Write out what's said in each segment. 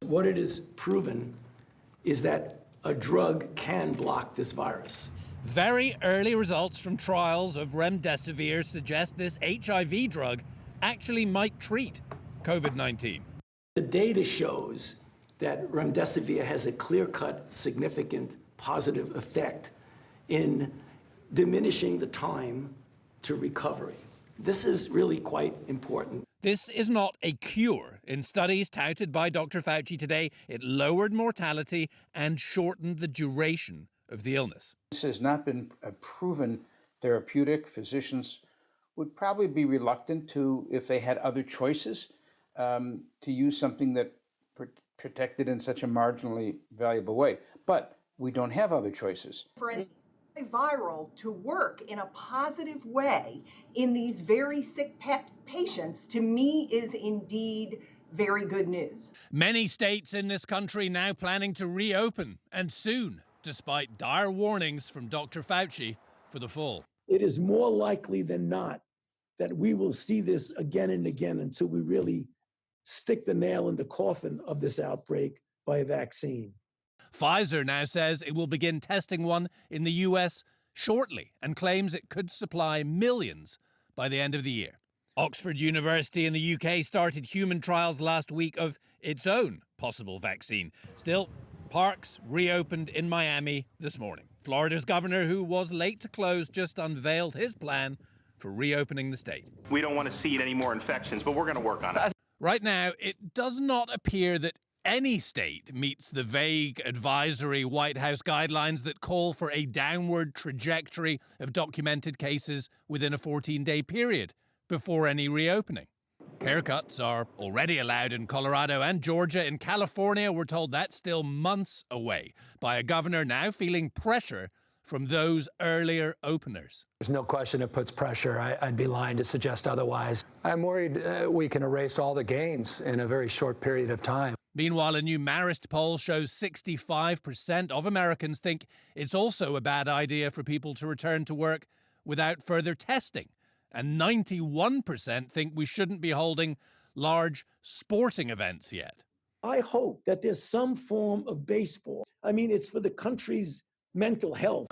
What it has proven is that a drug can block this virus. Very early results from trials of remdesivir suggest this HIV drug actually might treat COVID-19. The data shows that remdesivir has a clear-cut, significant positive effect in diminishing the time to recovery. This is really quite important. This is not a cure. In studies touted by Dr. Fauci today, it lowered mortality and shortened the duration of the illness. This has not been a proven therapeutic. Physicians would probably be reluctant to, if they had other choices, to use something that protected in such a marginally valuable way. But we don't have other choices. For an antiviral to work in a positive way in these very sick patients, to me, is indeed very good news. Many states in this country now planning to reopen, and soon, despite dire warnings from Dr. Fauci for the fall. It is more likely than not that we will see this again and again until we really stick the nail in the coffin of this outbreak by a vaccine. Pfizer now says it will begin testing one in the US shortly and claims it could supply millions by the end of the year. Oxford University in the UK started human trials last week of its own possible vaccine. Still, parks reopened in Miami this morning. Florida's governor, who was late to close, just unveiled his plan for reopening the state. We don't want to see any more infections, but we're going to work on it. Right now, it does not appear that any state meets the vague advisory White House guidelines that call for a downward trajectory of documented cases within a 14-day period before any reopening. Haircuts are already allowed in Colorado and Georgia. In California, we're told that's still months away, by a governor now feeling pressure from those earlier openers. There's no question it puts pressure. I'd be lying to suggest otherwise. I'm worried we can erase all the gains in a very short period of time. Meanwhile, a new Marist poll shows 65% of Americans think it's also a bad idea for people to return to work without further testing. And 91% think we shouldn't be holding large sporting events yet. I hope that there's some form of baseball. I mean, it's for the country's mental health.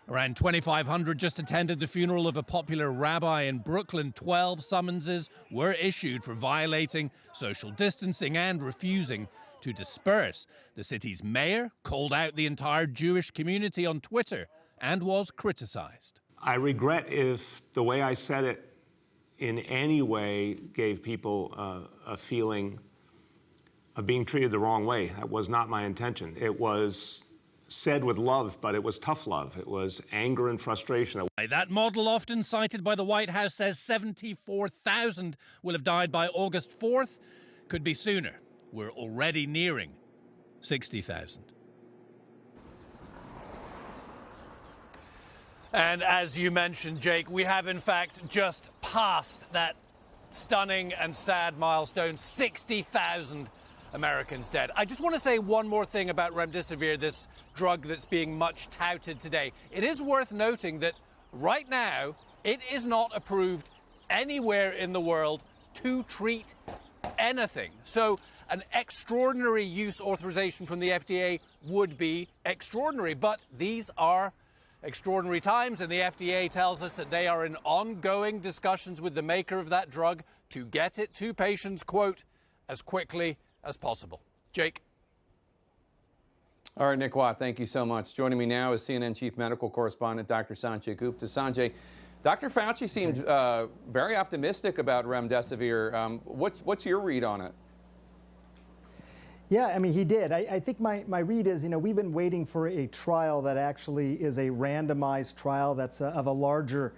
Around 2,500 just attended the funeral of a popular rabbi in Brooklyn. 12 summonses were issued for violating social distancing and refusing to disperse. The city's mayor called out the entire Jewish community on Twitter and was criticized. I regret if the way I said it in any way gave people a feeling of being treated the wrong way. That was not my intention. It was said with love, but it was tough love. It was anger and frustration. That model, often cited by the White House, says 74,000 will have died by August 4th. Could be sooner. We're already nearing 60,000. And as you mentioned, Jake, we have in fact just passed that stunning and sad milestone, 60,000 Americans dead. I just want to say one more thing about remdesivir, this drug that's being much touted today. It is worth noting that right now, it is not approved anywhere in the world to treat anything. So an extraordinary use authorization from the FDA would be extraordinary, but these are extraordinary times, and the FDA tells us that they are in ongoing discussions with the maker of that drug to get it to patients, quote, as quickly as possible. Jake. All right, Nick Watt, thank you so much. Joining me now is CNN Chief Medical Correspondent Dr. Sanjay Gupta. Sanjay, Dr. Fauci seemed very optimistic about remdesivir. What's your read on it? Yeah, I mean, he did. I think my read is, we've been waiting for a trial that actually is a randomized trial that's of a larger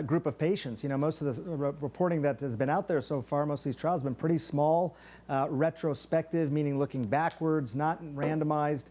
group of patients. Most of the reporting that has been out there so far, most of these trials have been pretty small, retrospective, meaning looking backwards, not randomized.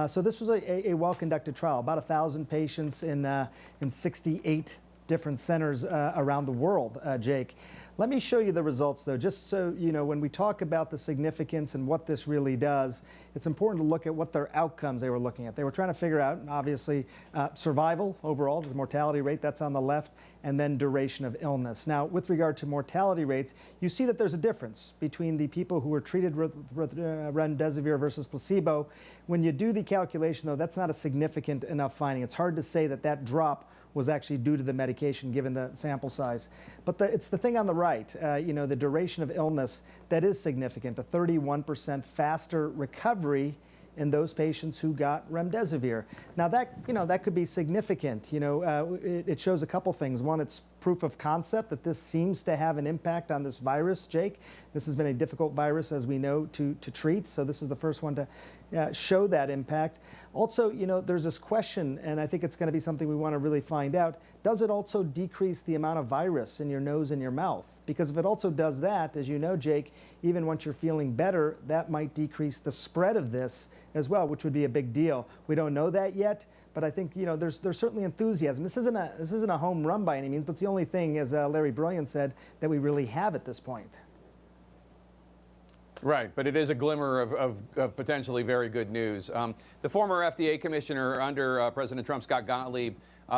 So this was a well-conducted trial, about 1,000 patients in 68 different centers around the world, Jake. Let me show you the results, though, just so you know, when we talk about the significance and what this really does, it's important to look at what their outcomes they were looking at. They were trying to figure out, obviously, survival overall, the mortality rate, that's on the left, and then duration of illness. Now, with regard to mortality rates, you see that there's a difference between the people who were treated with remdesivir versus placebo. When you do the calculation, though, that's not a significant enough finding. It's hard to say that that drop was actually due to the medication given the sample size. But it's the thing on the right, you know, the duration of illness, that is significant, a 31% faster recovery in those patients who got remdesivir. Now that, you know, that could be significant. You know, it shows a couple things. One, it's proof of concept that this seems to have an impact on this virus, Jake. This has been a difficult virus, as we know, to treat. So this is the first one to show that impact. Also, you know, there's this question, and I think it's going to be something we want to really find out. Does it also decrease the amount of virus in your nose and your mouth? Because if it also does that, as you know, Jake, even once you're feeling better, that might decrease the spread of this as well, which would be a big deal. We don't know that yet, but I think, you know, there's certainly enthusiasm. This isn't a home run by any means, but it's the only thing, as Larry Brilliant said, that we really have at this point. Right, but it is a glimmer of potentially very good news. The former FDA commissioner under President Trump, Scott Gottlieb,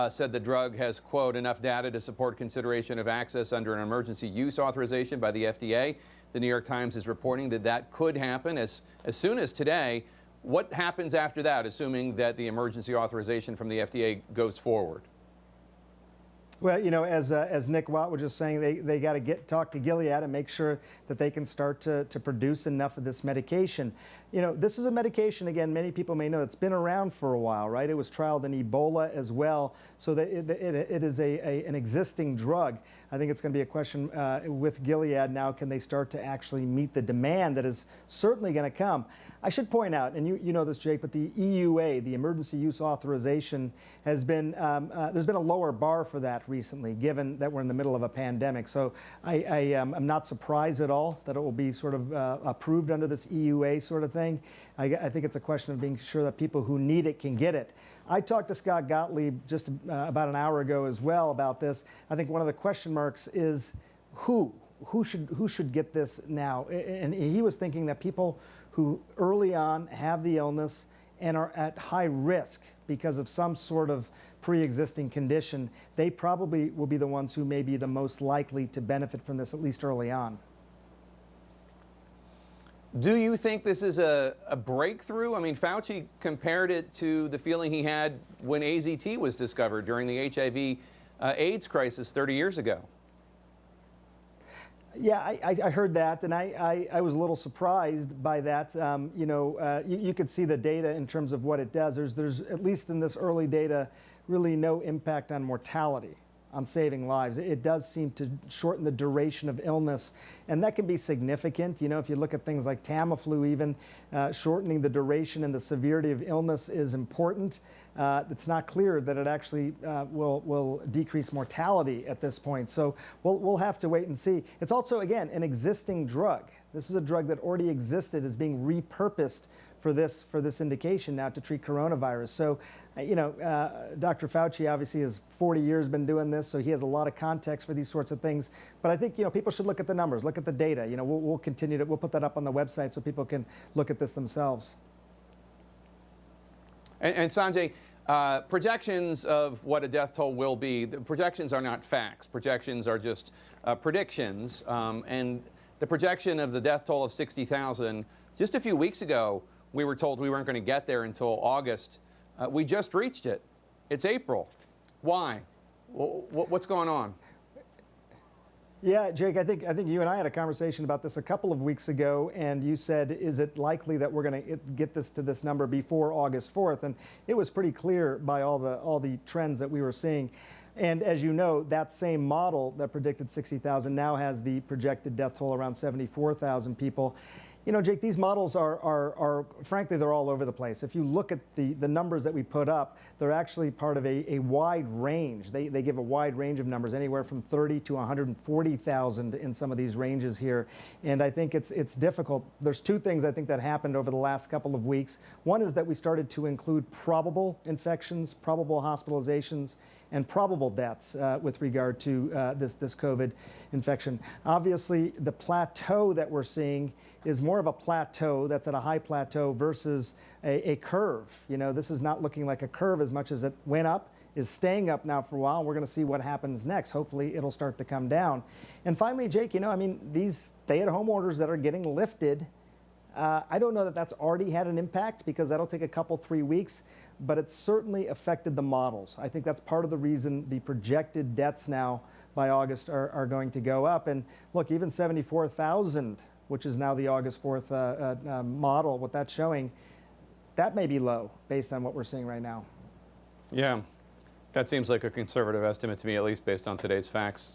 said the drug has, quote, enough data to support consideration of access under an emergency use authorization by the FDA. The New York Times is reporting that that could happen as soon as today. What happens after that, assuming that the emergency authorization from the FDA goes forward? Well, you know, as Nick Watt was just saying, they got to talk to Gilead and make sure that they can start to produce enough of this medication. You know, this is a medication, again, many people may know, it's been around for a while, right? It was trialed in Ebola as well, so that it is an existing drug. I think it's going to be a question with Gilead now, can they start to actually meet the demand that is certainly going to come? I should point out, and you know this, Jake, but the EUA, the Emergency Use Authorization, has been, there's been a lower bar for that recently, given that we're in the middle of a pandemic. So I'm not surprised at all that it will be sort of approved under this EUA sort of thing. I think it's a question of being sure that people who need it can get it. I talked to Scott Gottlieb just about an hour ago as well about this. I think one of the question marks is who should get this now? And he was thinking that people who early on have the illness and are at high risk because of some sort of pre-existing condition, they probably will be the ones who may be the most likely to benefit from this, at least early on. Do you think this is a breakthrough? I mean, Fauci compared it to the feeling he had when AZT was discovered during the HIV AIDS crisis 30 years ago. Yeah, I heard that, and I was a little surprised by that. You know, you could see the data in terms of what it does. There's at least in this early data, really no impact on mortality, on saving lives. It does seem to shorten the duration of illness, and that can be significant. You know, if you look at things like Tamiflu, even shortening the duration and the severity of illness is important. It's not clear that it actually will decrease mortality at this point. So we'll have to wait and see. It's also, again, an existing drug. This is a drug that already existed, is being repurposed for this indication now to treat coronavirus. So, you know, Dr. Fauci obviously has 40 years been doing this, so he has a lot of context for these sorts of things. But I think, you know, people should look at the numbers, look at the data. You know, we'll continue to, we'll put that up on the website so people can look at this themselves. And Sanjay, projections of what a death toll will be, the projections are not facts. Projections are just predictions. And the projection of the death toll of 60,000, just a few weeks ago, we were told we weren't going to get there until August. We just reached it. It's April. Why? What's going on? Yeah, Jake, I think you and I had a conversation about this a couple of weeks ago, and you said, is it likely that we're going to get this to this number before August 4th? And it was pretty clear by all the trends that we were seeing. And as you know, that same model that predicted 60,000 now has the projected death toll around 74,000 people. You know, Jake, these models are frankly, they're all over the place. If you look at the numbers that we put up, they're actually part of a wide range. They give a wide range of numbers, anywhere from 30 to 140,000 in some of these ranges here. And I think it's difficult. There's two things I think that happened over the last couple of weeks. One is that we started to include probable infections, probable hospitalizations, and probable deaths with regard to this COVID infection. Obviously, the plateau that we're seeing is more of a plateau that's at a high plateau versus a curve. You know, this is not looking like a curve as much as it went up, is staying up now for a while. We're going to see what happens next. Hopefully it'll start to come down. And finally, Jake, you know, I mean, these stay-at-home orders that are getting lifted, I don't know that that's already had an impact because that'll take a couple, 3 weeks, but it's certainly affected the models. I think that's part of the reason the projected deaths now by August are going to go up. And look, even 74,000, which is now the August 4th model, what that's showing, that may be low based on what we're seeing right now. Yeah, that seems like a conservative estimate to me, at least based on today's facts.